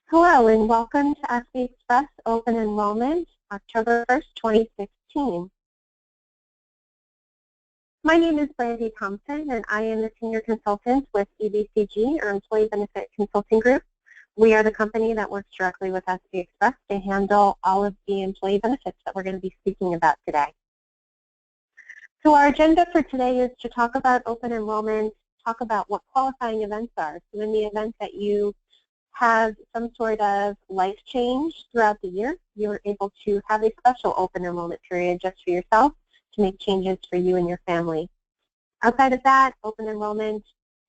Hello and welcome to SP Express Open Enrollment, October 1st, 2016. My name is Brandy Thompson and I am the Senior Consultant with EBCG, or Employee Benefit Consulting Group. We are the company that works directly with SP Express to handle all of the employee benefits that we're going to be speaking about today. So our agenda for today is to talk about open enrollment, talk about what qualifying events are. So in the event that you have some sort of life change throughout the year, you're able to have a special open enrollment period just for yourself to make changes for you and your family. Outside of that, open enrollment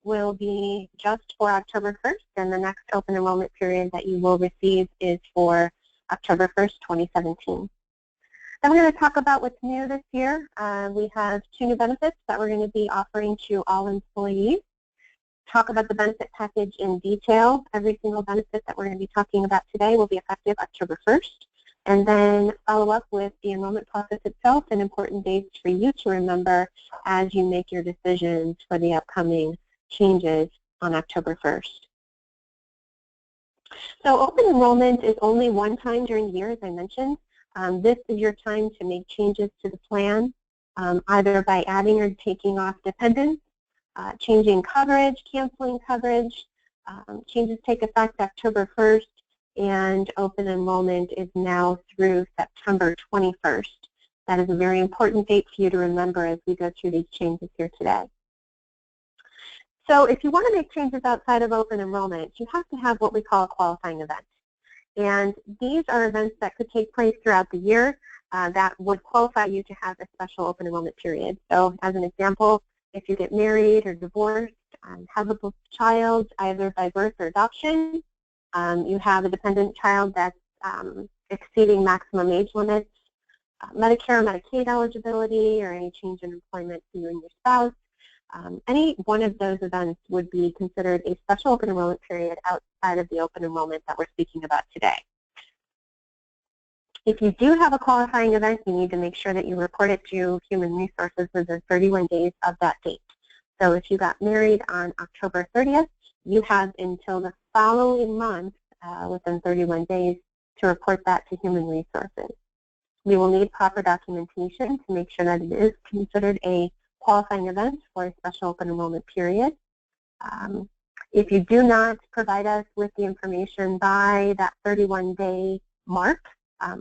will be just for October 1st, and the next open enrollment period that you will receive is for October 1st, 2017. Then we're going to talk about what's new this year. We have 2 new benefits that we're going to be offering to all employees. Talk about the benefit package in detail. Every single benefit that we're going to be talking about today will be effective October 1st, and then follow up with the enrollment process itself and important dates for you to remember as you make your decisions for the upcoming changes on October 1st. So open enrollment is only one time during the year, as I mentioned. This is your time to make changes to the plan, either by adding or taking off dependents, changing coverage, canceling coverage. Changes take effect October 1st, and open enrollment is now through September 21st. That is a very important date for you to remember as we go through these changes here today. So if you want to make changes outside of open enrollment, you have to have what we call a qualifying event. And these are events that could take place throughout the year that would qualify you to have a special open enrollment period. So as an example, if you get married or divorced, have a child either by birth or adoption, you have a dependent child that's exceeding maximum age limits, Medicare or Medicaid eligibility, or any change in employment for you and your spouse, any one of those events would be considered a special open enrollment period outside of the open enrollment that we're speaking about today. If you do have a qualifying event, you need to make sure that you report it to Human Resources within 31 days of that date. So if you got married on October 30th, you have until the following month, within 31 days, to report that to Human Resources. We will need proper documentation to make sure that it is considered a qualifying event for a special open enrollment period. If you do not provide us with the information by that 31-day mark,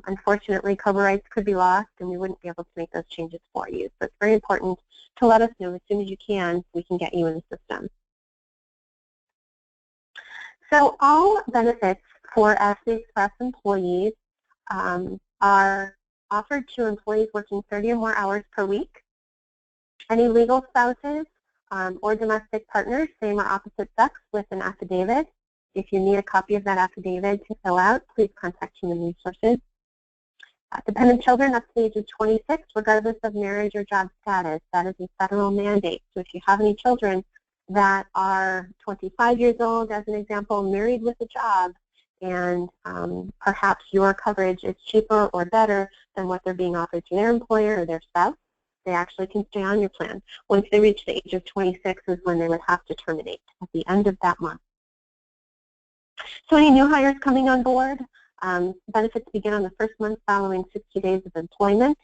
unfortunately, COBRA rights could be lost and we wouldn't be able to make those changes for you. So it's very important to let us know as soon as you can so we can get you in the system. So all benefits for SP Express employees are offered to employees working 30 or more hours per week. Any legal spouses or domestic partners, same or opposite sex, with an affidavit. If you need a copy of that affidavit to fill out, please contact Human Resources. Dependent children up to the age of 26, regardless of marriage or job status. That is a federal mandate. So if you have any children that are 25 years old, as an example, married with a job, and perhaps your coverage is cheaper or better than what they're being offered to their employer or their spouse, they actually can stay on your plan. Once they reach the age of 26 is when they would have to terminate at the end of that month. So any new hires coming on board, benefits begin on the first month following 60 days of employment.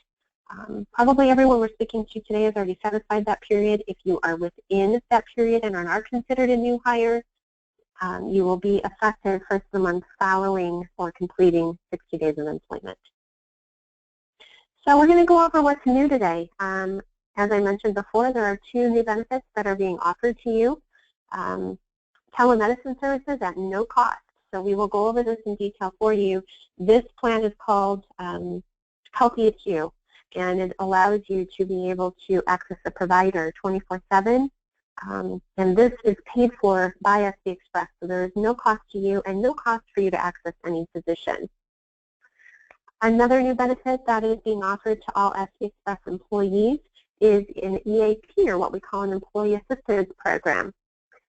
Probably everyone we're speaking to today has already satisfied that period. If you are within that period and are not considered a new hire, you will be effective first of the month following or completing 60 days of employment. So we're going to go over what's new today. As I mentioned before, there are 2 new benefits that are being offered to you. Telemedicine services at no cost. So we will go over this in detail for you. This plan is called Healthy It's You, and it allows you to be able to access a provider 24/7. And this is paid for by SP Express, so there is no cost to you and no cost for you to access any physician. Another new benefit that is being offered to all SP Express employees is an EAP, or what we call an Employee Assistance Program.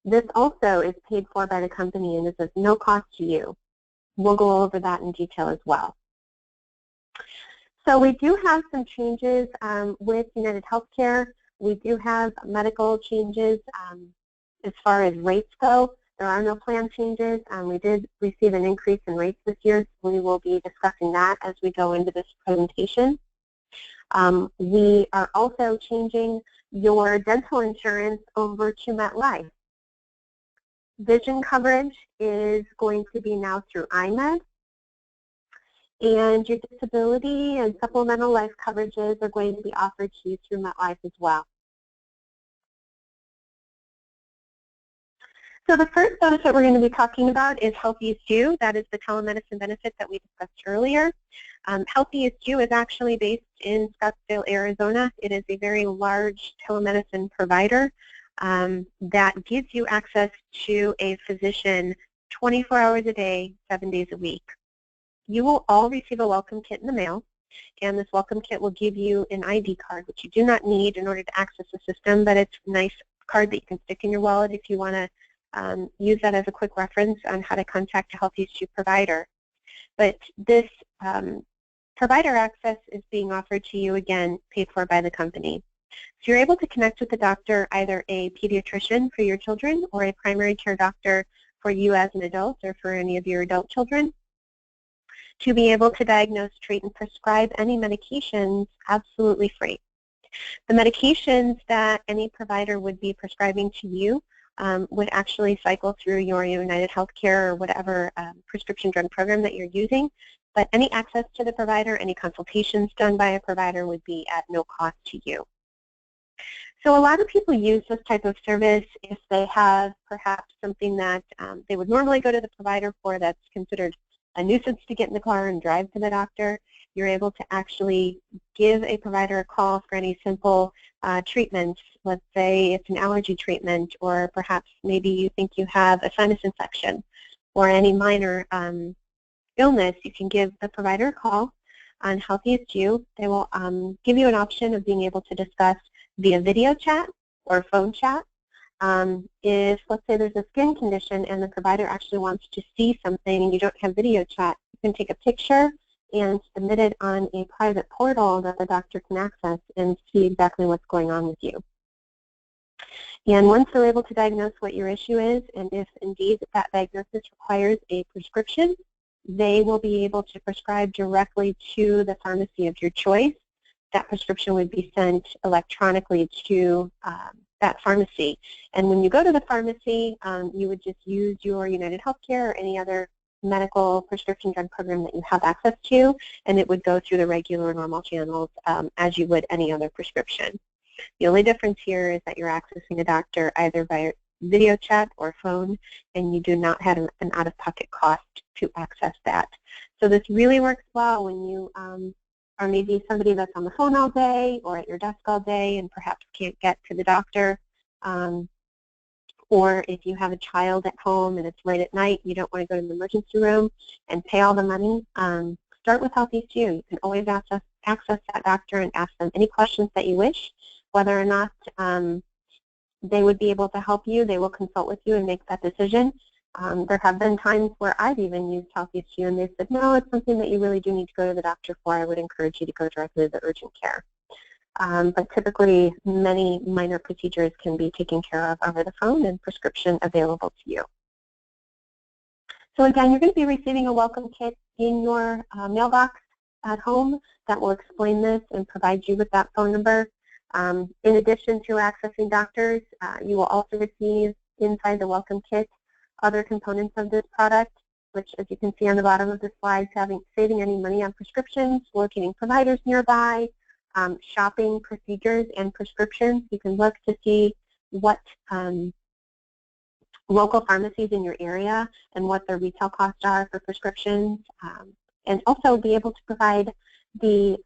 This also is paid for by the company and is of no cost to you. We'll go over that in detail as well. So we do have some changes with United Healthcare. We do have medical changes as far as rates go. There are no plan changes. We did receive an increase in rates this year, so we will be discussing that as we go into this presentation. We are also changing your dental insurance over to MetLife. Vision coverage is going to be now through IMED, and your disability and supplemental life coverages are going to be offered to you through MetLife as well. So the first benefit we're going to be talking about is Healthy as You. That is the telemedicine benefit that we discussed earlier. Healthy as You is actually based in Scottsdale, Arizona. It is a very large telemedicine provider that gives you access to a physician 24 hours a day, 7 days a week. You will all receive a welcome kit in the mail, and this welcome kit will give you an ID card, which you do not need in order to access the system, but it's a nice card that you can stick in your wallet if you want to use that as a quick reference on how to contact a Healthy as You provider. But this provider access is being offered to you, again, paid for by the company. So you're able to connect with a doctor, either a pediatrician for your children or a primary care doctor for you as an adult or for any of your adult children, to be able to diagnose, treat, and prescribe any medications absolutely free. The medications that any provider would be prescribing to you would actually cycle through your United Healthcare or whatever prescription drug program that you're using, but any access to the provider, any consultations done by a provider would be at no cost to you. So a lot of people use this type of service if they have perhaps something that they would normally go to the provider for that's considered a nuisance to get in the car and drive to the doctor. You're able to actually give a provider a call for any simple treatments. Let's say it's an allergy treatment, or perhaps maybe you think you have a sinus infection or any minor illness. You can give the provider a call on Healthy as You. They will give you an option of being able to discuss via video chat or phone chat. If, let's say, there's a skin condition and the provider actually wants to see something and you don't have video chat, you can take a picture and submit it on a private portal that the doctor can access and see exactly what's going on with you. And once they're able to diagnose what your issue is, and if indeed that diagnosis requires a prescription, they will be able to prescribe directly to the pharmacy of your choice. That prescription would be sent electronically to that pharmacy. And when you go to the pharmacy, you would just use your United Healthcare or any other medical prescription drug program that you have access to, and it would go through the regular normal channels as you would any other prescription. The only difference here is that you're accessing a doctor either via video chat or phone, and you do not have an out-of-pocket cost to access that. So this really works well when you are maybe somebody that's on the phone all day or at your desk all day and perhaps can't get to the doctor, or if you have a child at home and it's late at night, you don't want to go to the emergency room and pay all the money. Start with Healthy as You. You can always access that doctor and ask them any questions that you wish, whether or not they would be able to help you. They will consult with you and make that decision. There have been times where I've even used Healthy as You and they said, no, it's something that you really do need to go to the doctor for. I would encourage you to go directly to the urgent care. But typically, many minor procedures can be taken care of over the phone and prescription available to you. So again, you're going to be receiving a welcome kit in your mailbox at home that will explain this and provide you with that phone number. In addition to accessing doctors, you will also receive inside the welcome kit other components of this product, which, as you can see on the bottom of the slide, saving any money on prescriptions, locating providers nearby, shopping procedures and prescriptions. You can look to see what local pharmacies in your area and what their retail costs are for prescriptions, and also be able to provide the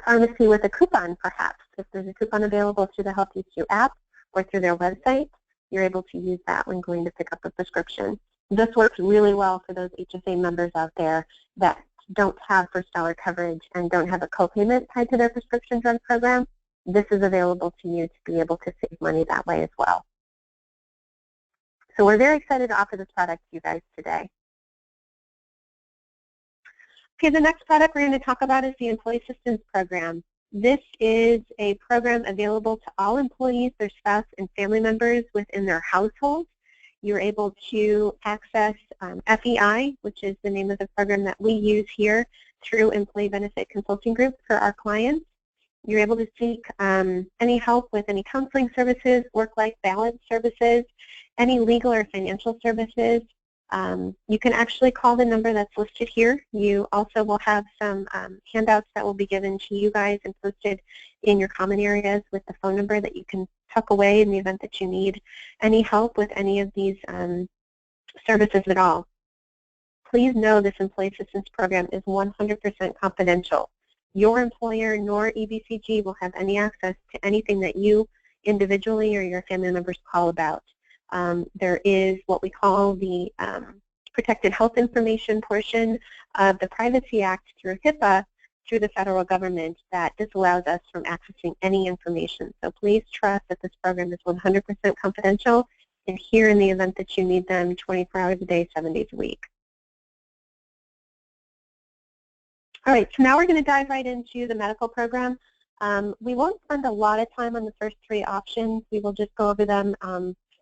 pharmacy with a coupon, perhaps. If there's a coupon available through the Healthy as You app or through their website, you're able to use that when going to pick up a prescription. This works really well for those HSA members out there that don't have first dollar coverage and don't have a copayment tied to their prescription drug program. This is available to you to be able to save money that way as well. So we're very excited to offer this product to you guys today. Okay, the next product we're going to talk about is the Employee Assistance Program. This is a program available to all employees, their spouse, and family members within their household. You're able to access FEI, which is the name of the program that we use here through Employee Benefit Consulting Group for our clients. You're able to seek any help with any counseling services, work-life balance services, any legal or financial services. You can actually call the number that's listed here. You also will have some handouts that will be given to you guys and posted in your common areas with the phone number that you can tuck away in the event that you need any help with any of these services at all. Please know this employee assistance program is 100% confidential. Your employer nor EBCG will have any access to anything that you individually or your family members call about. There is what we call the Protected Health Information portion of the Privacy Act through HIPAA through the federal government that disallows us from accessing any information. So please trust that this program is 100% confidential and here in the event that you need them 24 hours a day, 7 days a week. All right, so now we're going to dive right into the medical program. We won't spend a lot of time on the first three options. We will just go over them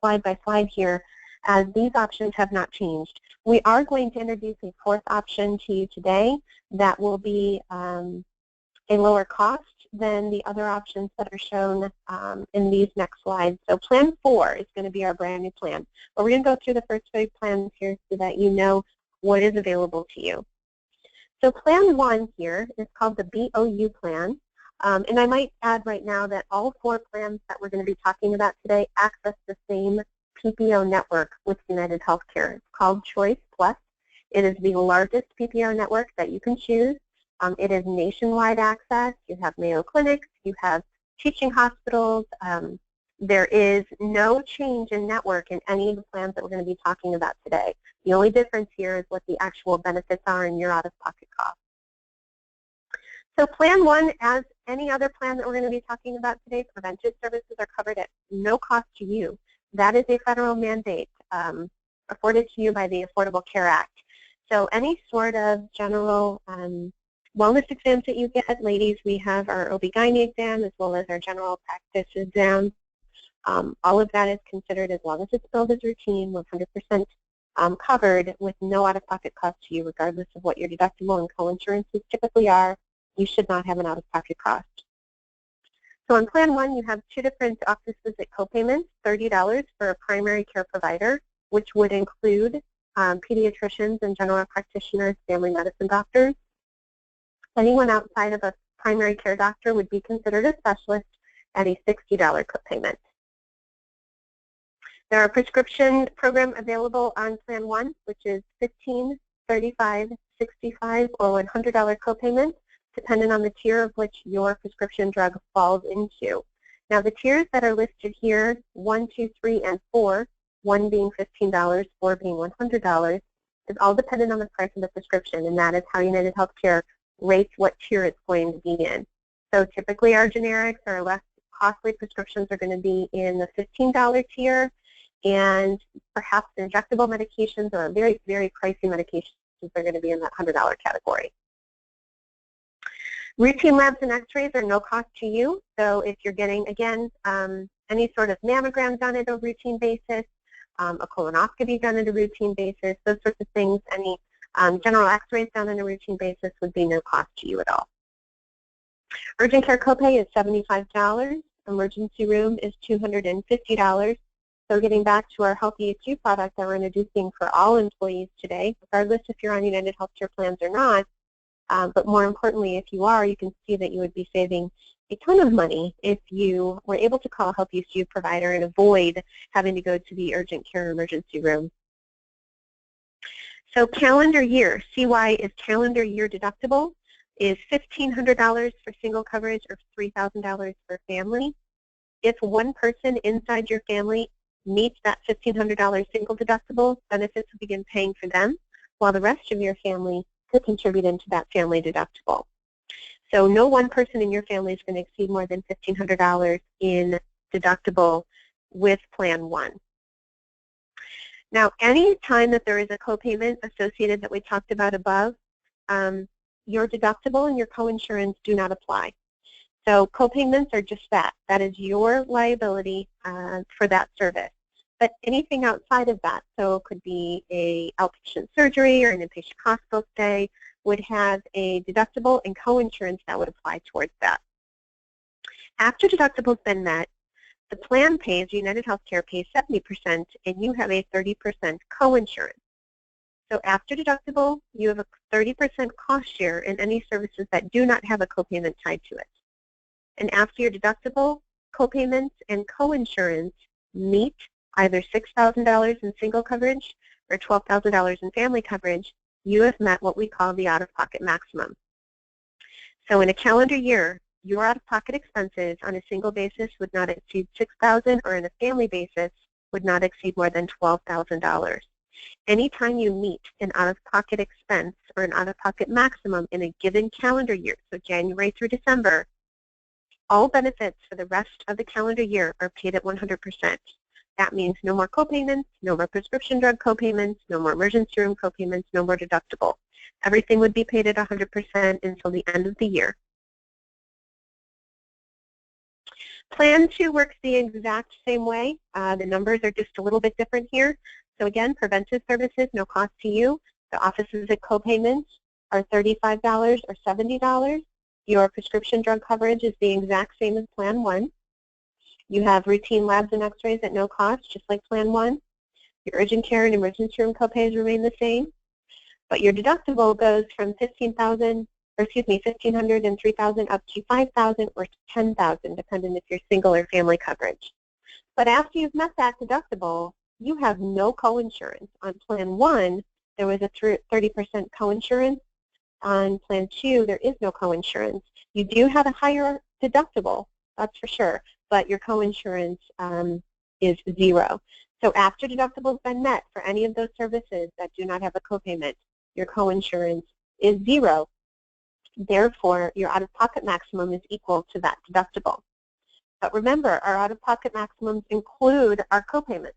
slide by slide here, as these options have not changed. We are going to introduce a fourth option to you today that will be a lower cost than the other options that are shown in these next slides. So Plan 4 is going to be our brand new plan. But we're going to go through the first three plans here so that you know what is available to you. So Plan 1 here is called the BOU plan. And I might add right now that all four plans that we're going to be talking about today access the same PPO network with United Healthcare. It's called Choice Plus. It is the largest PPO network that you can choose. It is nationwide access. You have Mayo Clinics. You have teaching hospitals. There is no change in network in any of the plans that we're going to be talking about today. The only difference here is what the actual benefits are and your out-of-pocket costs. So Plan 1, as any other plan that we're going to be talking about today, preventive services are covered at no cost to you. That is a federal mandate afforded to you by the Affordable Care Act. So any sort of general wellness exams that you get, ladies, we have our OB-GYN exam as well as our general practice exam. All of that is considered, as long as it's billed as routine, 100% covered with no out-of-pocket cost to you, regardless of what your deductible and co-insurances typically are. You should not have an out-of-pocket cost. So on Plan 1, you have two different office visit copayments, $30 for a primary care provider, which would include pediatricians and general practitioners, family medicine doctors. Anyone outside of a primary care doctor would be considered a specialist at a $60 copayment. There are a prescription program available on Plan 1, which is $15, $35, $65, or $100 copayment, depending on the tier of which your prescription drug falls into. Now the tiers that are listed here, 1, 2, 3, and 4, 1 being $15, 4 being $100, is all dependent on the price of the prescription, and that is how United Healthcare rates what tier it's going to be in. So typically our generics or less costly prescriptions are going to be in the $15 tier, and perhaps injectable medications or very, very pricey medications are going to be in that $100 category. Routine labs and x-rays are no cost to you. So if you're getting, again, any sort of mammogram done at a routine basis, a colonoscopy done at a routine basis, those sorts of things, any general x-rays done on a routine basis would be no cost to you at all. Urgent care copay is $75. Emergency room is $250. So getting back to our Healthy HU product that we're introducing for all employees today, regardless if you're on United Healthcare plans or not, but more importantly, if you are, you can see that you would be saving a ton of money if you were able to call a Healthy HU provider and avoid having to go to the urgent care emergency room. So calendar year, CY is calendar year deductible, is $1,500 for single coverage or $3,000 for family. If one person inside your family meets that $1,500 single deductible, benefits will begin paying for them, while the rest of your family could contribute into that family deductible. So no one person in your family is going to exceed more than $1,500 in deductible with Plan 1. Now, any time that there is a copayment associated that we talked about above, your deductible and your coinsurance do not apply. So copayments are just that. That is your liability for that service. But anything outside of that, so it could be a outpatient surgery or an inpatient hospital stay, would have a deductible and coinsurance that would apply towards that. After deductible has been met, the plan pays, United Healthcare pays 70%, and you have a 30% coinsurance. So after deductible, you have a 30% cost share in any services that do not have a copayment tied to it. And after your deductible, copayments and coinsurance meet either $6,000 in single coverage or $12,000 in family coverage, you have met what we call the out-of-pocket maximum. So in a calendar year, your out-of-pocket expenses on a single basis would not exceed $6,000, or in a family basis would not exceed more than $12,000. Anytime you meet an out-of-pocket expense or an out-of-pocket maximum in a given calendar year, so January through December, all benefits for the rest of the calendar year are paid at 100%. That means no more copayments, no more prescription drug copayments, no more emergency room copayments, no more deductible. Everything would be paid at 100% until the end of the year. Plan 2 works the exact same way. The numbers are just a little bit different here. So again, preventive services, no cost to you. The office visit copayments are $35 or $70. Your prescription drug coverage is the exact same as Plan 1. You have routine labs and x-rays at no cost, just like Plan 1. Your urgent care and emergency room copays remain the same. But your deductible goes from $1,500 and $3,000 up to $5,000 or $10,000, depending if you're single or family coverage. But after you've met that deductible, you have no coinsurance. On Plan 1, there was a 30% coinsurance. On Plan 2, there is no coinsurance. You do have a higher deductible, that's for sure, but your coinsurance is zero. So after deductible has been met for any of those services that do not have a copayment, your coinsurance is zero. Therefore, your out-of-pocket maximum is equal to that deductible. But remember, our out-of-pocket maximums include our copayments.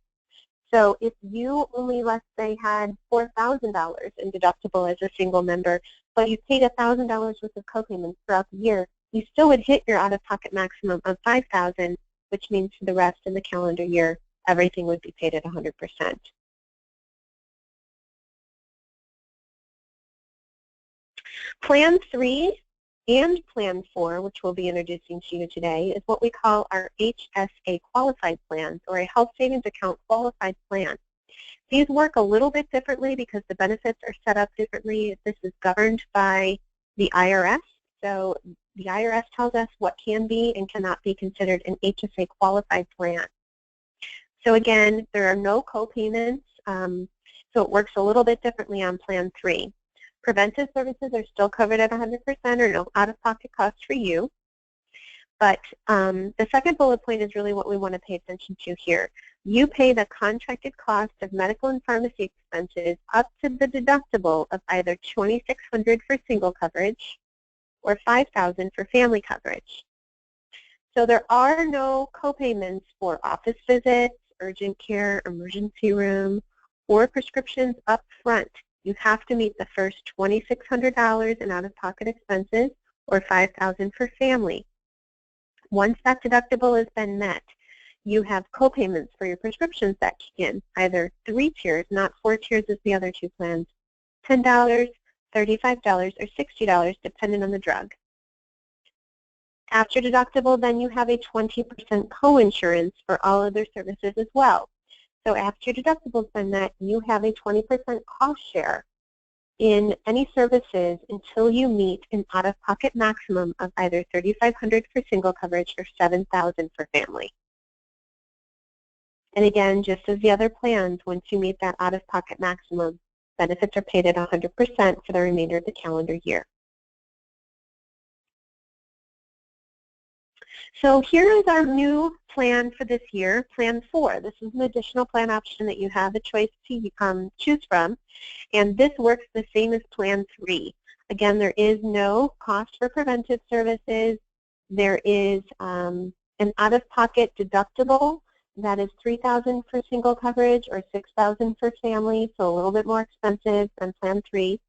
So if you only, let's say, had $4,000 in deductible as a single member, but you paid $1,000 worth of copayments throughout the year, you still would hit your out-of-pocket maximum of $5,000, which means for the rest of the calendar year, everything would be paid at 100%. Plan 3 and Plan 4, which we'll be introducing to you today, is what we call our HSA qualified plans, or a health savings account qualified plan. These work a little bit differently because the benefits are set up differently. This is governed by the IRS. So the IRS tells us what can be and cannot be considered an HSA qualified plan. So again, there are no co-payments, so it works a little bit differently on Plan 3. Preventive services are still covered at 100% or no out-of-pocket cost for you. But the second bullet point is really what we want to pay attention to here. You pay the contracted cost of medical and pharmacy expenses up to the deductible of either $2,600 for single coverage or $5,000 for family coverage. So there are no copayments for office visits, urgent care, emergency room, or prescriptions up front. You have to meet the first $2,600 in out-of-pocket expenses or $5,000 for family. Once that deductible has been met, you have copayments for your prescriptions that kick in, either 3 tiers, not 4 tiers as the other 2 plans, $10, $35, or $60, depending on the drug. After deductible, then you have a 20% coinsurance for all other services as well. So after your deductible has been met, you have a 20% cost share in any services until you meet an out-of-pocket maximum of either $3,500 for single coverage or $7,000 for family. And again, just as the other plans, once you meet that out-of-pocket maximum, benefits are paid at 100% for the remainder of the calendar year. So here is our new plan for this year, Plan 4. This is an additional plan option that you have a choice to choose from, and this works the same as Plan 3. Again, there is no cost for preventive services. There is an out-of-pocket deductible that is $3,000 for single coverage or $6,000 for family, so a little bit more expensive than Plan 3.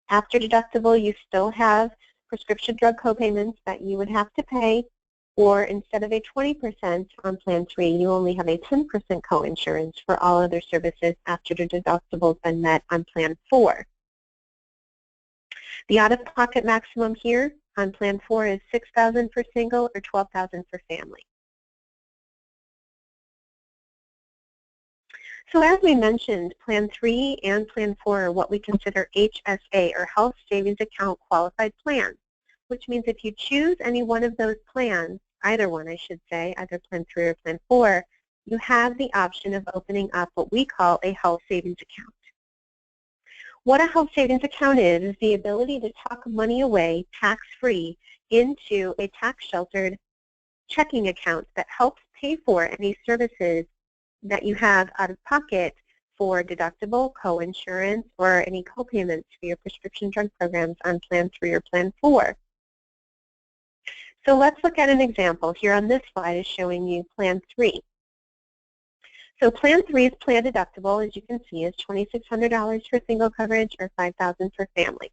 After deductible, you still have prescription drug copayments that you would have to pay. Or instead of a 20% on Plan 3, you only have a 10% coinsurance for all other services after the deductibles been met on Plan 4. The out-of-pocket maximum here on Plan 4 is $6,000 for single or $12,000 for family. So as we mentioned, Plan 3 and Plan 4 are what we consider HSA, or Health Savings Account Qualified Plans, which means if you choose any one of those plans, either one I should say, either Plan 3 or Plan 4, you have the option of opening up what we call a health savings account. What a health savings account is the ability to tuck money away tax-free into a tax-sheltered checking account that helps pay for any services that you have out of pocket for deductible, co-insurance, or any co-payments for your prescription drug programs on Plan 3 or Plan 4. So let's look at an example. Here on this slide is showing you Plan 3. So Plan 3's plan deductible, as you can see, is $2,600 for single coverage or $5,000 for family.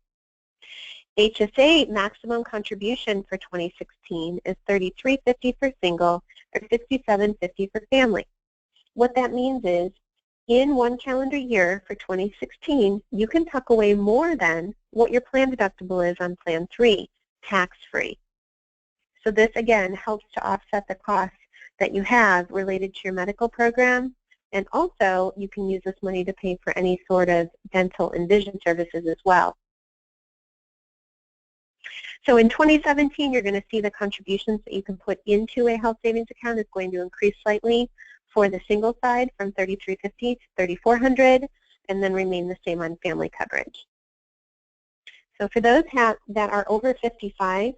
HSA maximum contribution for 2016 is $3,350 for single or $6,750 for family. What that means is, in one calendar year for 2016, you can tuck away more than what your plan deductible is on Plan 3, tax-free. So this, again, helps to offset the costs that you have related to your medical program, and also you can use this money to pay for any sort of dental and vision services as well. So in 2017, you're going to see the contributions that you can put into a health savings account is going to increase slightly for the single side from $3,350 to $3,400, and then remain the same on family coverage. So for those that are over 55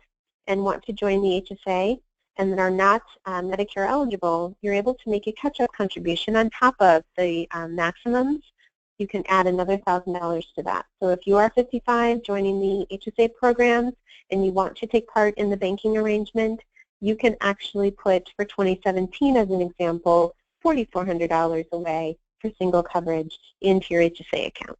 and want to join the HSA and that are not Medicare eligible, you're able to make a catch-up contribution on top of the maximums. You can add another $1,000 to that. So if you are 55 joining the HSA programs and you want to take part in the banking arrangement, you can actually put, for 2017 as an example, $4,400 away for single coverage into your HSA account.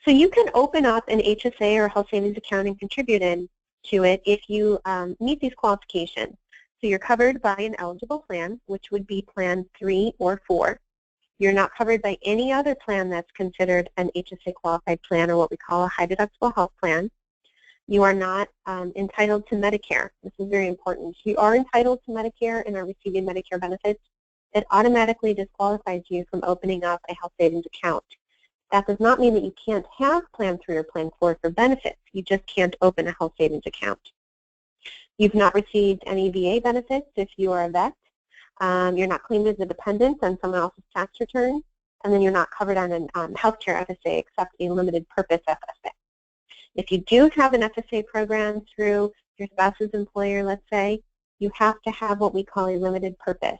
So you can open up an HSA or health savings account and contribute into it if you meet these qualifications. So you're covered by an eligible plan, which would be Plan 3 or 4. You're not covered by any other plan that's considered an HSA qualified plan, or what we call a high deductible health plan. You are not entitled to Medicare. This is very important. If you are entitled to Medicare and are receiving Medicare benefits, it automatically disqualifies you from opening up a health savings account. That does not mean that you can't have Plan 3 or Plan 4 for benefits. You just can't open a health savings account. You've not received any VA benefits if you are a vet. You're not claimed as a dependent on someone else's tax return, and then you're not covered on a healthcare FSA except a limited purpose FSA. If you do have an FSA program through your spouse's employer, let's say, you have to have what we call a limited purpose.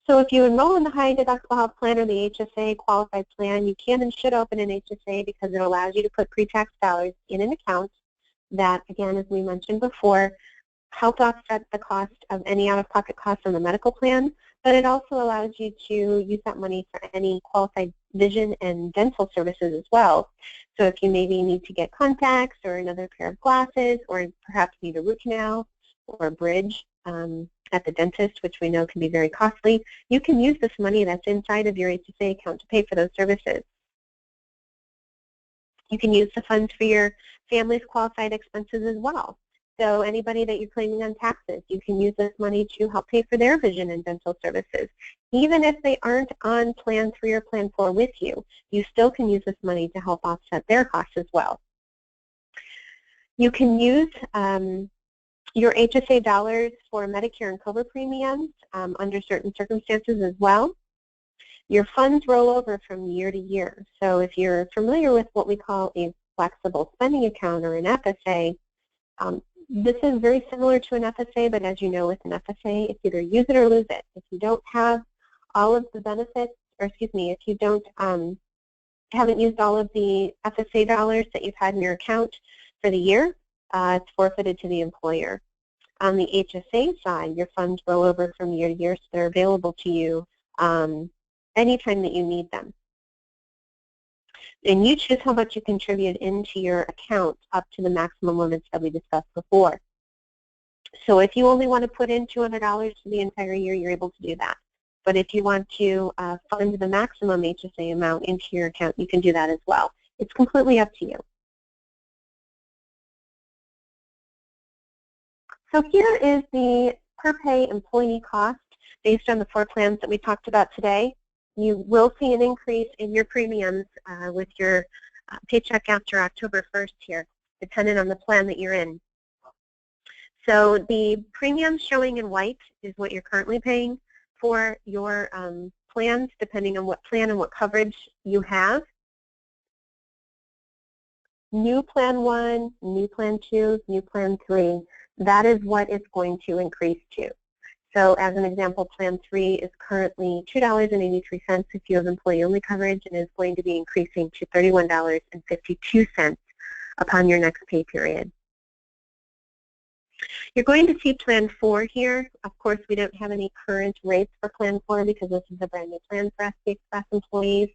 So if you enroll in the high deductible health plan or the HSA qualified plan, you can and should open an HSA because it allows you to put pre-tax dollars in an account that, again, as we mentioned before, help offset the cost of any out-of-pocket costs on the medical plan, but it also allows you to use that money for any qualified vision and dental services as well. So if you maybe need to get contacts or another pair of glasses, or perhaps need a root canal or a bridge at the dentist, which we know can be very costly, you can use this money that's inside of your HSA account to pay for those services. You can use the funds for your family's qualified expenses as well. So anybody that you're claiming on taxes, you can use this money to help pay for their vision and dental services. Even if they aren't on Plan 3 or Plan 4 with you, you still can use this money to help offset their costs as well. You can use your HSA dollars for Medicare and COBRA premiums under certain circumstances as well. Your funds roll over from year to year. So if you're familiar with what we call a flexible spending account or an FSA, this is very similar to an FSA, but as you know, with an FSA, it's either use it or lose it. If you don't have all of the benefits, or excuse me, if you don't haven't used all of the FSA dollars that you've had in your account for the year, it's forfeited to the employer. On the HSA side, your funds roll over from year to year, so they're available to you anytime that you need them. And you choose how much you contribute into your account up to the maximum limits that we discussed before. So if you only want to put in $200 for the entire year, you're able to do that. But if you want to fund the maximum HSA amount into your account, you can do that as well. It's completely up to you. So here is the per pay employee cost based on the 4 plans that we talked about today. You will see an increase in your premiums with your paycheck after October 1st here, depending on the plan that you're in. So the premium showing in white is what you're currently paying for your plans, depending on what plan and what coverage you have. New Plan 1, New Plan 2, New Plan 3, that is what it's going to increase to. So as an example, Plan 3 is currently $2.83 if you have employee-only coverage, and is going to be increasing to $31.52 upon your next pay period. You're going to see Plan 4 here. Of course, we don't have any current rates for Plan 4 because this is a brand new plan for SP Express employees.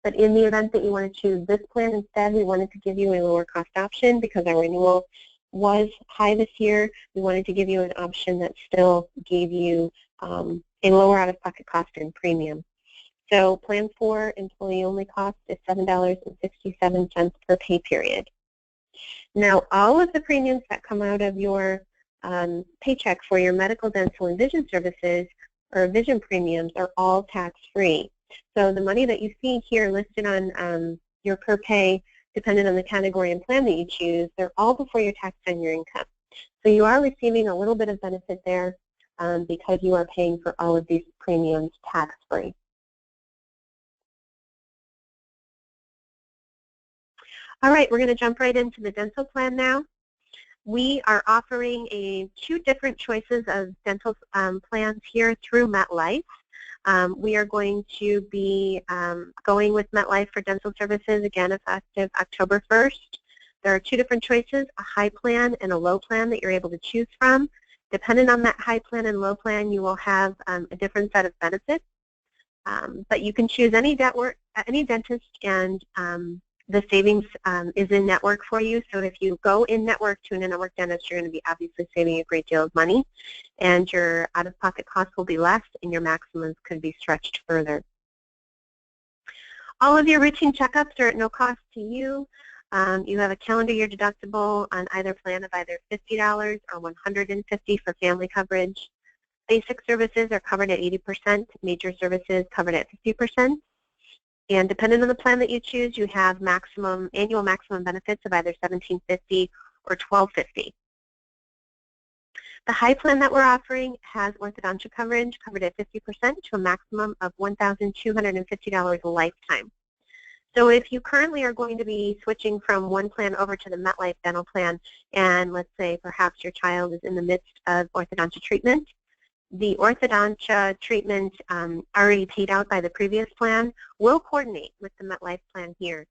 But in the event that you want to choose this plan instead, we wanted to give you a lower cost option because our renewal was high this year. We wanted to give you an option that still gave you a lower out-of-pocket cost in premium. So Plan 4 employee-only cost is $7.67 per pay period. Now, all of the premiums that come out of your paycheck for your medical, dental, and vision services or vision premiums are all tax-free. So the money that you see here listed on your per pay, depending on the category and plan that you choose, they're all before you're taxed on your income. So you are receiving a little bit of benefit there because you are paying for all of these premiums tax-free. All right, we're going to jump right into the dental plan now. We are offering 2 different choices of dental plans here through MetLife. We are going to be going with MetLife for dental services, again, effective October 1st. There are 2 different choices, a high plan and a low plan that you're able to choose from. Depending on that high plan and low plan, you will have a different set of benefits. But you can choose any dentist, and the savings is in network for you. So if you go in network to an in-network dentist, you're going to be obviously saving a great deal of money, and your out-of-pocket costs will be less, and your maximums could be stretched further. All of your routine checkups are at no cost to you. You have a calendar year deductible on either plan of either $50 or $150 for family coverage. Basic services are covered at 80%, major services covered at 50%. And depending on the plan that you choose, you have annual maximum benefits of either $1,750 or $1,250. The high plan that we're offering has orthodontia coverage covered at 50% to a maximum of $1,250 a lifetime. So if you currently are going to be switching from one plan over to the MetLife dental plan, and let's say perhaps your child is in the midst of orthodontia treatment, the orthodontia treatment already paid out by the previous plan will coordinate with the MetLife plan here.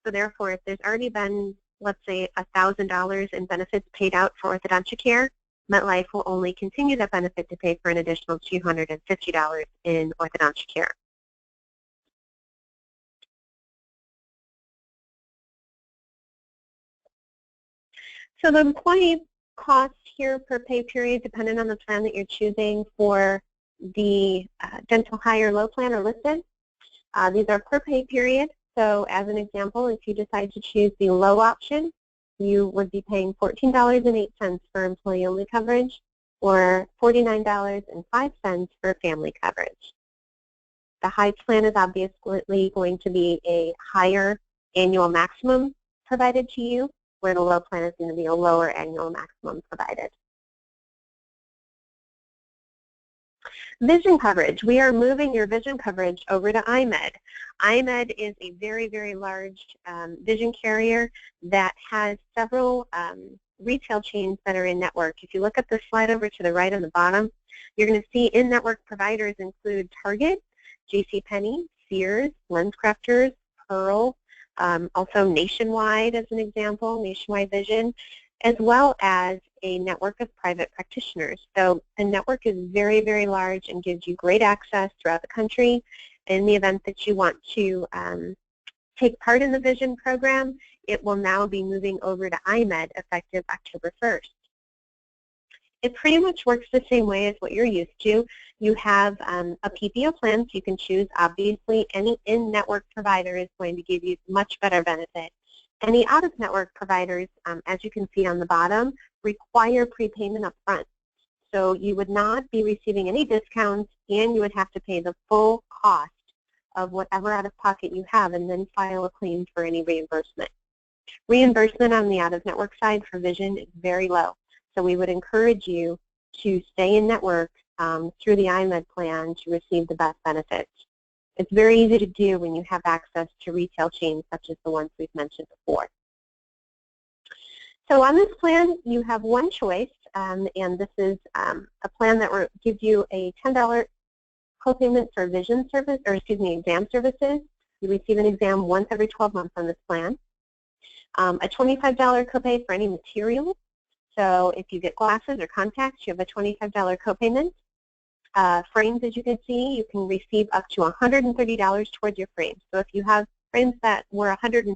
So therefore, if there's already been, let's say, $1,000 in benefits paid out for orthodontia care, MetLife will only continue that benefit to pay for an additional $250 in orthodontia care. So the employee cost here per pay period, depending on the plan that you're choosing for the dental high or low plan, are listed. These are per pay period. So as an example, if you decide to choose the low option, you would be paying $14.08 for employee-only coverage, or $49.05 for family coverage. The high plan is obviously going to be a higher annual maximum provided to you, where the low plan is going to be a lower annual maximum provided. Vision coverage. We are moving your vision coverage over to iMed. iMed is a very, very large vision carrier that has several retail chains that are in network. If you look at the slide over to the right on the bottom, you're going to see in-network providers include Target, JCPenney, Sears, LensCrafters, Pearl, also Nationwide as an example, Nationwide Vision, as well as a network of private practitioners. So the network is very, very large and gives you great access throughout the country. In the event that you want to take part in the Vision program, it will now be moving over to IMED effective October 1st. It pretty much works the same way as what you're used to. You have a PPO plan, so you can choose. Obviously, any in-network provider is going to give you much better benefit. Any out-of-network providers, as you can see on the bottom, require prepayment up front. So you would not be receiving any discounts, and you would have to pay the full cost of whatever out-of-pocket you have and then file a claim for any reimbursement. Reimbursement on the out-of-network side for Vision is very low. So we would encourage you to stay in network through the IMED plan to receive the best benefits. It's very easy to do when you have access to retail chains such as the ones we've mentioned before. So on this plan, you have one choice, and this is a plan that gives you a $10 copayment for vision service, or excuse me, exam services. You receive an exam once every 12 months on this plan. A $25 copay for any materials. So if you get glasses or contacts, you have a $25 copayment. Frames, as you can see, you can receive up to $130 towards your frames. So if you have frames that were $150,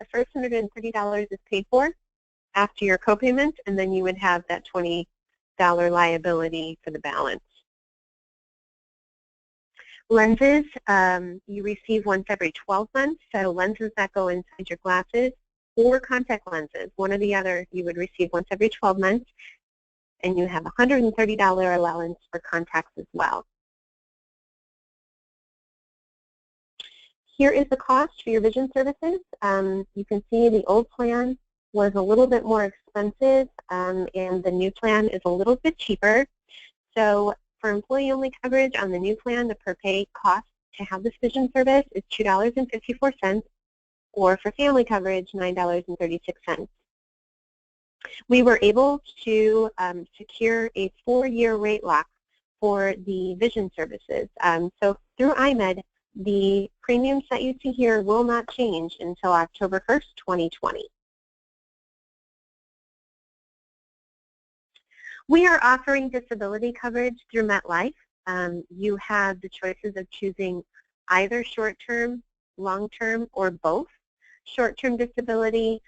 the first $130 is paid for after your copayment, and then you would have that $20 liability for the balance. Lenses, you receive once every 12 months, so lenses that go inside your glasses or contact lenses, one or the other, you would receive once every 12 months, and you have a $130 allowance for contacts as well. Here is the cost for your vision services. You can see the old plan was a little bit more expensive, and the new plan is a little bit cheaper. So for employee-only coverage on the new plan, the per-pay cost to have this vision service is $2.54, or for family coverage, $9.36. We were able to secure a 4-year rate lock for the vision services. So through IMED, the premiums that you see here will not change until October 1st, 2020. We are offering disability coverage through MetLife. You have the choices of choosing either short-term, long-term, or both. Short-term disability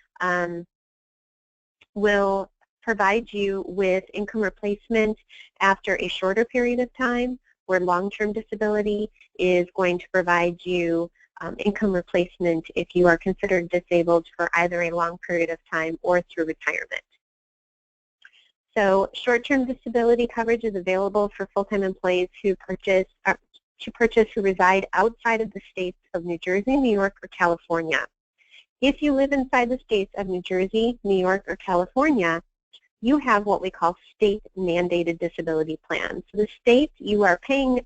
will provide you with income replacement after a shorter period of time, where long-term disability is going to provide you income replacement if you are considered disabled for either a long period of time or through retirement. So short-term disability coverage is available for full-time employees who who reside outside of the states of New Jersey, New York, or California. If you live inside the states of New Jersey, New York, or California, you have what we call state-mandated disability plans. So the state, you are paying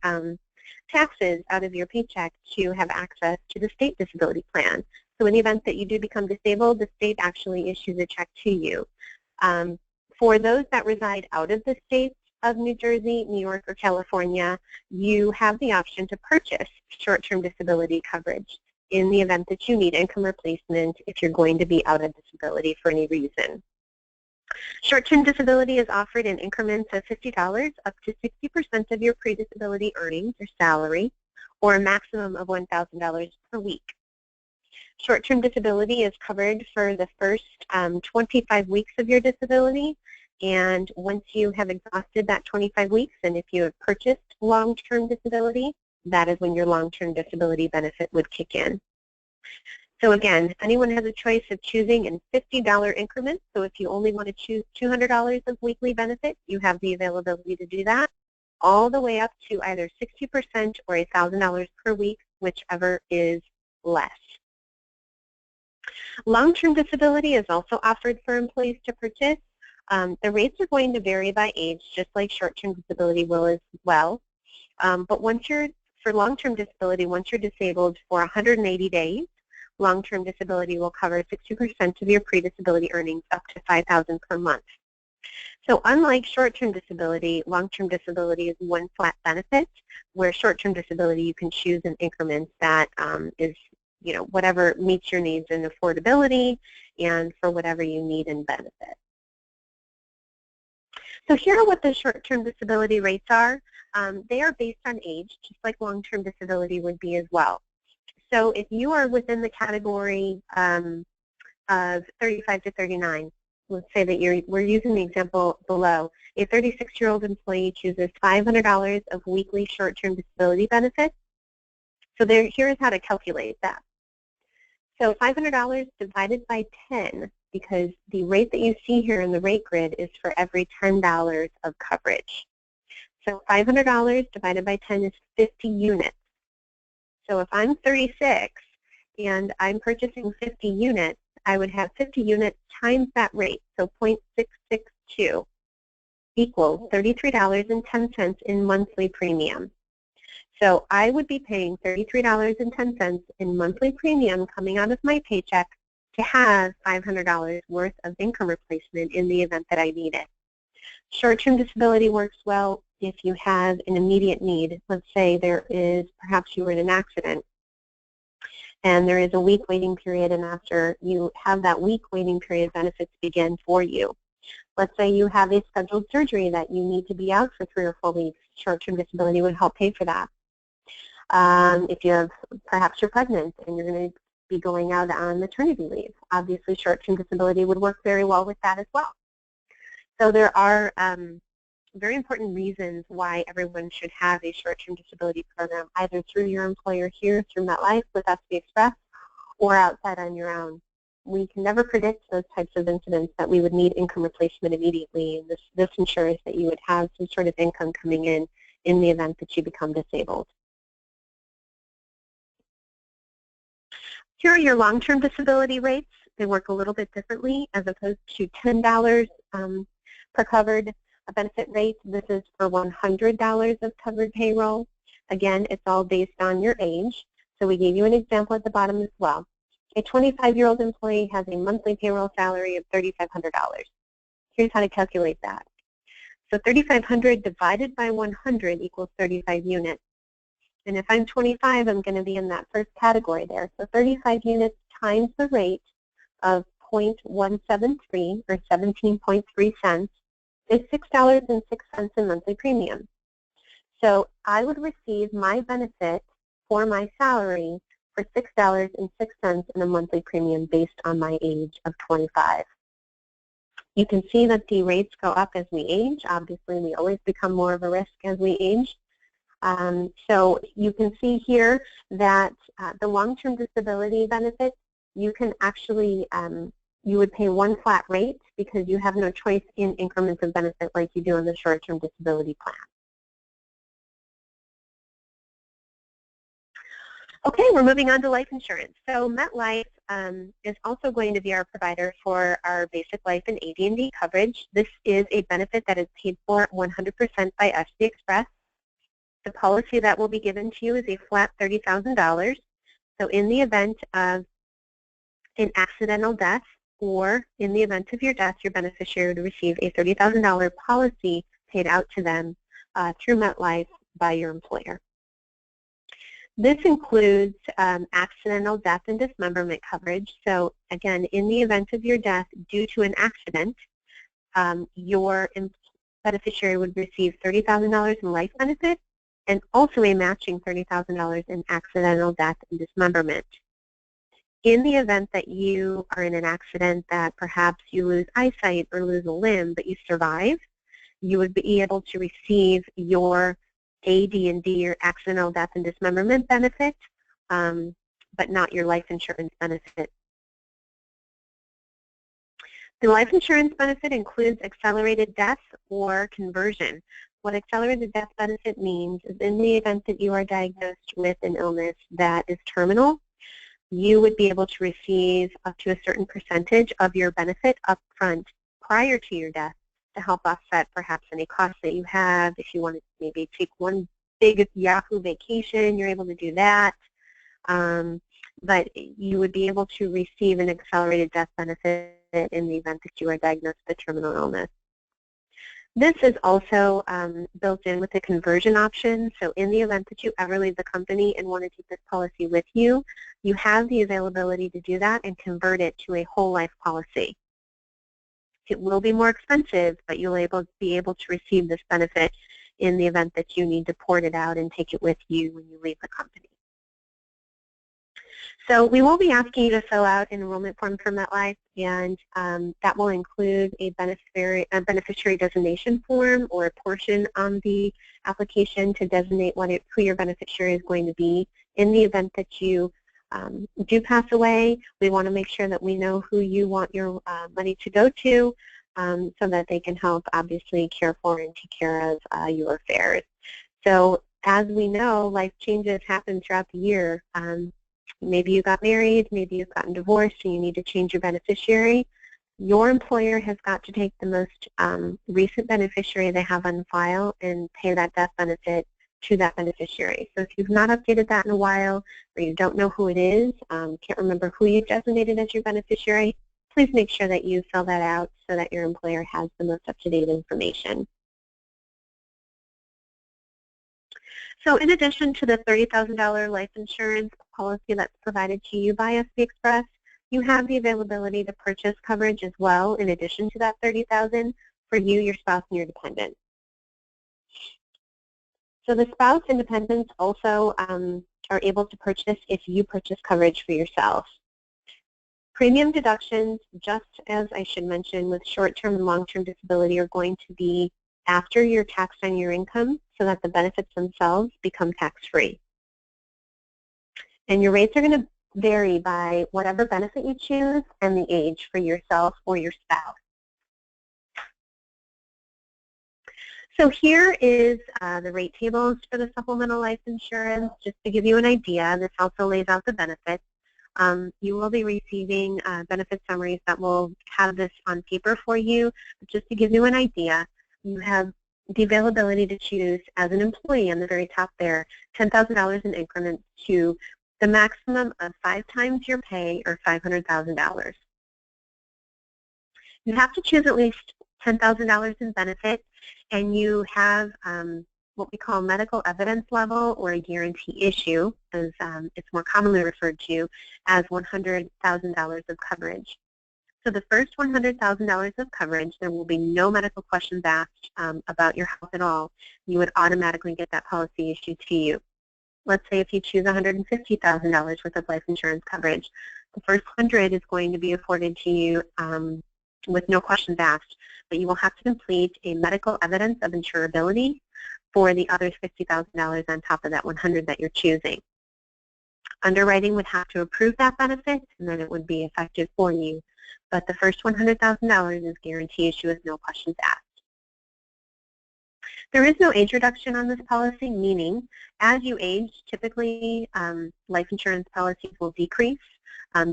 taxes out of your paycheck to have access to the state disability plan. So in the event that you do become disabled, the state actually issues a check to you. For those that reside out of the states of New Jersey, New York, or California, you have the option to purchase short-term disability coverage in the event that you need income replacement if you're going to be out of disability for any reason. Short-term disability is offered in increments of $50 up to 60% of your pre-disability earnings or salary, or a maximum of $1,000 per week. Short-term disability is covered for the first 25 weeks of your disability, and once you have exhausted that 25 weeks, and if you have purchased long-term disability, that is when your long-term disability benefit would kick in. So again, anyone has a choice of choosing in $50 increments. So if you only want to choose $200 of weekly benefit, you have the availability to do that, all the way up to either 60% or $1,000 per week, whichever is less. Long-term disability is also offered for employees to purchase. The rates are going to vary by age, just like short-term disability will as well. But for long-term disability, once you're disabled for 180 days, long-term disability will cover 60% of your pre-disability earnings up to $5,000 per month. So unlike short-term disability, long-term disability is one flat benefit, where short-term disability you can choose an increment that is, whatever meets your needs in affordability and for whatever you need in benefit. So here are what the short-term disability rates are. They are based on age, just like long-term disability would be as well. So if you are within the category of 35 to 39, let's say that we're using the example below, a 36-year-old employee chooses $500 of weekly short-term disability benefits. So here's how to calculate that. So $500 divided by 10, because the rate that you see here in the rate grid is for every $10 of coverage. So $500 divided by 10 is 50 units. So if I'm 36 and I'm purchasing 50 units, I would have 50 units times that rate, so 0.662 equals $33.10 in monthly premium. So I would be paying $33.10 in monthly premium coming out of my paycheck to have $500 worth of income replacement in the event that I need it. Short-term disability works well if you have an immediate need. Let's say perhaps you were in an accident and there is a week waiting period, and after you have that week waiting period, benefits begin for you. Let's say you have a scheduled surgery that you need to be out for 3 or 4 weeks. Short-term disability would help pay for that. If perhaps you're pregnant and you're going to be going out on maternity leave, obviously short-term disability would work very well with that as well. So there are very important reasons why everyone should have a short-term disability program, either through your employer here, through MetLife with SP Express, or outside on your own. We can never predict those types of incidents that we would need income replacement immediately, and this ensures that you would have some sort of income coming in the event that you become disabled. Here are your long-term disability rates. They work a little bit differently. As opposed to $10 per covered benefit rate, this is for $100 of covered payroll. Again, it's all based on your age. So we gave you an example at the bottom as well. A 25-year-old employee has a monthly payroll salary of $3,500. Here's how to calculate that. So 3,500 divided by 100 equals 35 units. And if I'm 25, I'm going to be in that first category there. So 35 units times the rate of 0.173 or 17.3 cents is $6.06 in monthly premium. So I would receive my benefit for my salary for $6.06 in a monthly premium based on my age of 25. You can see that the rates go up as we age. Obviously, we always become more of a risk as we age. So you can see here that the long-term disability benefit, you can actually, you would pay one flat rate because you have no choice in increments of benefit like you do in the short-term disability plan. Okay, we're moving on to life insurance. So MetLife is also going to be our provider for our basic life and AD&D coverage. This is a benefit that is paid for 100% by SP Express. The policy that will be given to you is a flat $30,000. So in the event of an accidental death or in the event of your death, your beneficiary would receive a $30,000 policy paid out to them through MetLife by your employer. This includes accidental death and dismemberment coverage. So again, in the event of your death due to an accident, your beneficiary would receive $30,000 in life benefit and also a matching $30,000 in accidental death and dismemberment. In the event that you are in an accident that perhaps you lose eyesight or lose a limb but you survive, you would be able to receive your AD&D or accidental death and dismemberment benefit, but not your life insurance benefit. The life insurance benefit includes accelerated death or conversion. What accelerated death benefit means is in the event that you are diagnosed with an illness that is terminal, you would be able to receive up to a certain percentage of your benefit up front prior to your death to help offset perhaps any costs that you have. If you want to maybe take one big Yahoo vacation, you're able to do that. But you would be able to receive an accelerated death benefit in the event that you are diagnosed with a terminal illness. This is also built in with the conversion option. So in the event that you ever leave the company and want to take this policy with you, you have the availability to do that and convert it to a whole life policy. It will be more expensive, but you'll be able to receive this benefit in the event that you need to port it out and take it with you when you leave the company. So we will be asking you to fill out an enrollment form for MetLife, and that will include a beneficiary designation form or a portion on the application to designate who your beneficiary is going to be. In the event that you do pass away, we want to make sure that we know who you want your money to go to, so that they can help, obviously, care for and take care of your affairs. So as we know, life changes happen throughout the year. Maybe you got married, maybe you've gotten divorced, and you need to change your beneficiary. Your employer has got to take the most recent beneficiary they have on file and pay that death benefit to that beneficiary. So if you've not updated that in a while, or you don't know who it is, can't remember who you designated as your beneficiary, please make sure that you fill that out so that your employer has the most up-to-date information. So in addition to the $30,000 life insurance policy that's provided to you by SP Express, you have the availability to purchase coverage as well in addition to that $30,000 for you, your spouse, and your dependent. So the spouse and dependents also are able to purchase if you purchase coverage for yourself. Premium deductions, just as I should mention with short-term and long-term disability, are going to be after you're taxed on your income so that the benefits themselves become tax-free. And your rates are going to vary by whatever benefit you choose and the age for yourself or your spouse. So here is the rate tables for the supplemental life insurance, just to give you an idea. This also lays out the benefits. You will be receiving benefit summaries that will have this on paper for you. But just to give you an idea, you have the availability to choose as an employee on the very top there, $10,000 in increments to the maximum of 5 times your pay or $500,000. You have to choose at least $10,000 in benefit, and you have what we call medical evidence level or a guarantee issue, as it's more commonly referred to as $100,000 of coverage. So the first $100,000 of coverage, there will be no medical questions asked about your health at all. You would automatically get that policy issued to you. Let's say if you choose $150,000 worth of life insurance coverage, the first 100 is going to be afforded to you with no questions asked, but you will have to complete a medical evidence of insurability for the other $50,000 on top of that 100 that you're choosing. Underwriting would have to approve that benefit, and then it would be effective for you. But the first $100,000 is guarantee issue with no questions asked. There is no age reduction on this policy, meaning as you age, typically life insurance policies will decrease.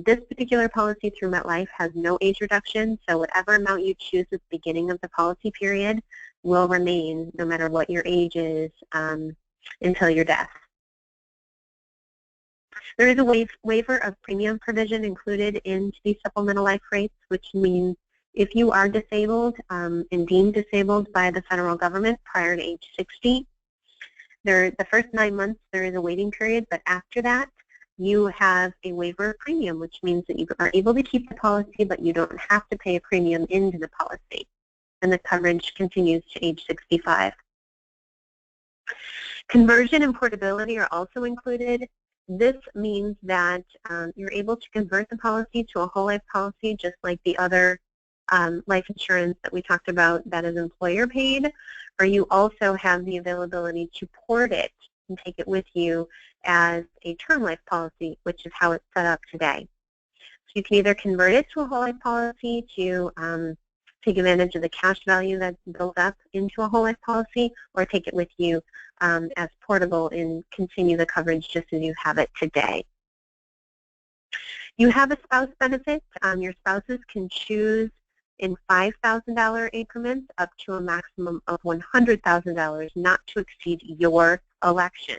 This particular policy through MetLife has no age reduction, so whatever amount you choose at the beginning of the policy period will remain no matter what your age is until your death. There is a waiver of premium provision included into these supplemental life rates, which means if you are disabled and deemed disabled by the federal government prior to age 60, the first 9 months there is a waiting period, but after that you have a waiver of premium, which means that you are able to keep the policy, but you don't have to pay a premium into the policy, and the coverage continues to age 65. Conversion and portability are also included. This means that you're able to convert the policy to a whole life policy just like the other life insurance that we talked about that is employer paid, or you also have the availability to port it and take it with you as a term life policy, which is how it's set up today. So you can either convert it to a whole life policy to take advantage of the cash value that's built up into a whole life policy, or take it with you as portable and continue the coverage just as you have it today. You have a spouse benefit. Your spouses can choose in $5,000 increments up to a maximum of $100,000, not to exceed your election.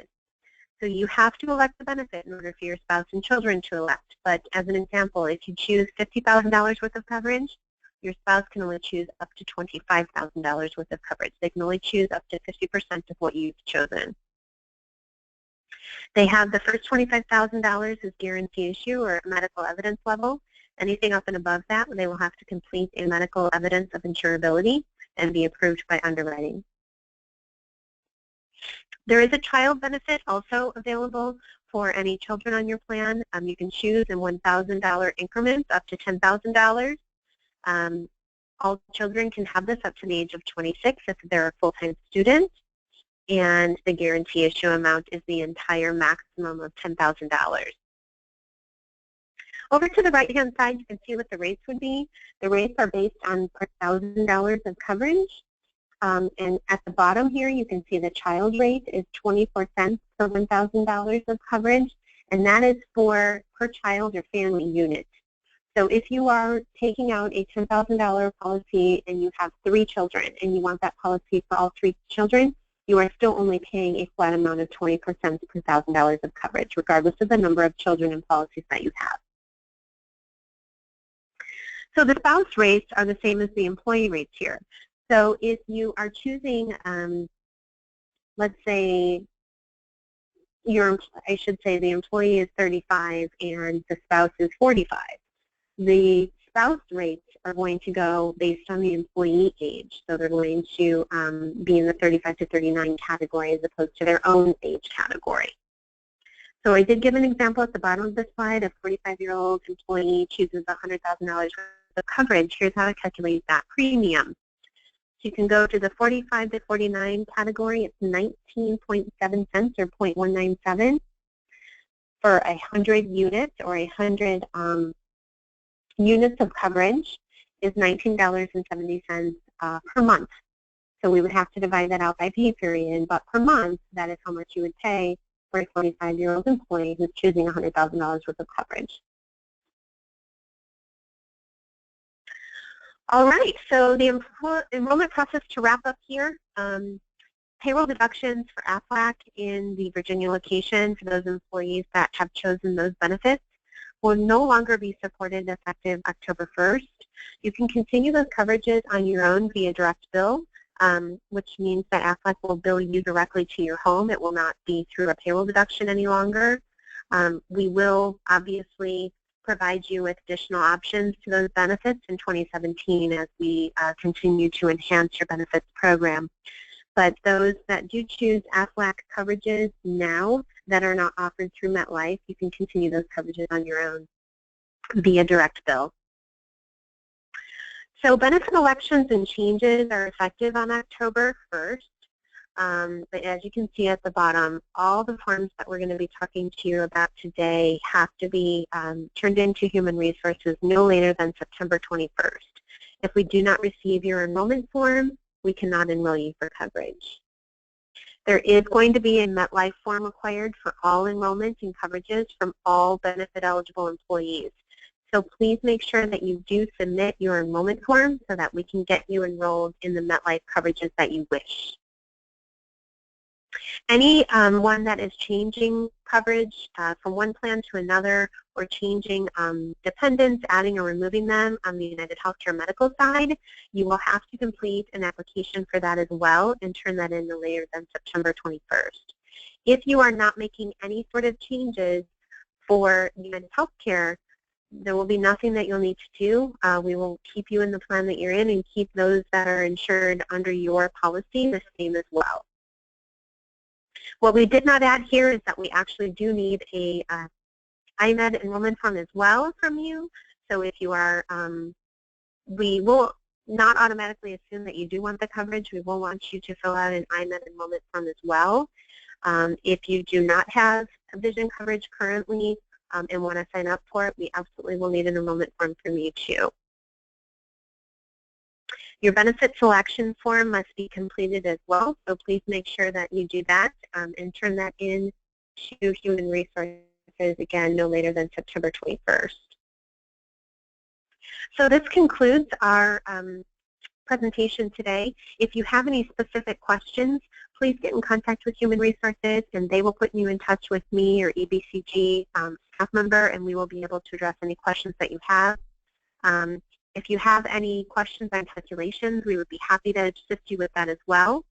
So you have to elect the benefit in order for your spouse and children to elect. But as an example, if you choose $50,000 worth of coverage, your spouse can only choose up to $25,000 worth of coverage. They can only choose up to 50% of what you've chosen. They have the first $25,000 as guarantee issue or medical evidence level. Anything up and above that, they will have to complete a medical evidence of insurability and be approved by underwriting. There is a child benefit also available for any children on your plan. You can choose in $1,000 increments up to $10,000. All children can have this up to the age of 26 if they're a full-time student, and the guarantee issue amount is the entire maximum of $10,000. Over to the right-hand side, you can see what the rates would be. The rates are based on per $1,000 of coverage. And at the bottom here, you can see the child rate is 24 cents per $1,000 of coverage, and that is for per child or family unit. So if you are taking out a $10,000 policy and you have 3 children and you want that policy for all 3 children, you are still only paying a flat amount of 20% per $1,000 of coverage, regardless of the number of children and policies that you have. So the spouse rates are the same as the employee rates here. So if you are choosing, let's say, I should say the employee is 35 and the spouse is 45. The spouse rates are going to go based on the employee age. So they're going to be in the 35 to 39 category as opposed to their own age category. So I did give an example at the bottom of the slide. A 45-year-old employee chooses $100,000 worth of coverage. Here's how to calculate that premium. So you can go to the 45 to 49 category. It's 19.7 cents or 0.197 for 100 units, or 100 units of coverage is $19.70 per month. So we would have to divide that out by pay period, but per month, that is how much you would pay for a 45-year-old employee who's choosing $100,000 worth of coverage. All right, so the enrollment process to wrap up here. Payroll deductions for AFLAC in the Virginia location for those employees that have chosen those benefits will no longer be supported effective October 1st. You can continue those coverages on your own via direct bill, which means that AFLAC will bill you directly to your home. It will not be through a payroll deduction any longer. We will obviously provide you with additional options to those benefits in 2017 as we continue to enhance your benefits program. But those that do choose AFLAC coverages now that are not offered through MetLife, you can continue those coverages on your own via direct bill. So benefit elections and changes are effective on October 1st. But as you can see at the bottom, all the forms that we're going to be talking to you about today have to be turned into Human Resources no later than September 21st. If we do not receive your enrollment form, we cannot enroll you for coverage. There is going to be a MetLife form required for all enrollments and coverages from all benefit eligible employees. So please make sure that you do submit your enrollment form so that we can get you enrolled in the MetLife coverages that you wish. Any one that is changing coverage from one plan to another, or changing dependents, adding or removing them on the United Healthcare medical side, you will have to complete an application for that as well and turn that in no later than September 21st. If you are not making any sort of changes for United Healthcare, there will be nothing that you'll need to do. We will keep you in the plan that you're in and keep those that are insured under your policy the same as well. What we did not add here is that we actually do need a IMED enrollment form as well from you. So if you are, we will not automatically assume that you do want the coverage. We will want you to fill out an IMED enrollment form as well. If you do not have vision coverage currently and want to sign up for it, we absolutely will need an enrollment form from you too. Your benefit selection form must be completed as well, so please make sure that you do that and turn that in to Human Resources, again, no later than September 21st. So this concludes our presentation today. If you have any specific questions, please get in contact with Human Resources, and they will put you in touch with me or EBCG staff member, and we will be able to address any questions that you have. If you have any questions on calculations, we would be happy to assist you with that as well.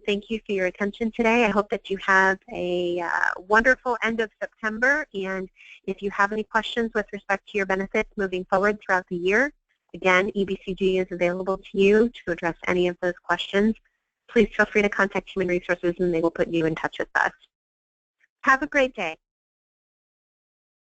Thank you for your attention today. I hope that you have a wonderful end of September, and if you have any questions with respect to your benefits moving forward throughout the year, again, EBCG is available to you to address any of those questions. Please feel free to contact Human Resources and they will put you in touch with us. Have a great day.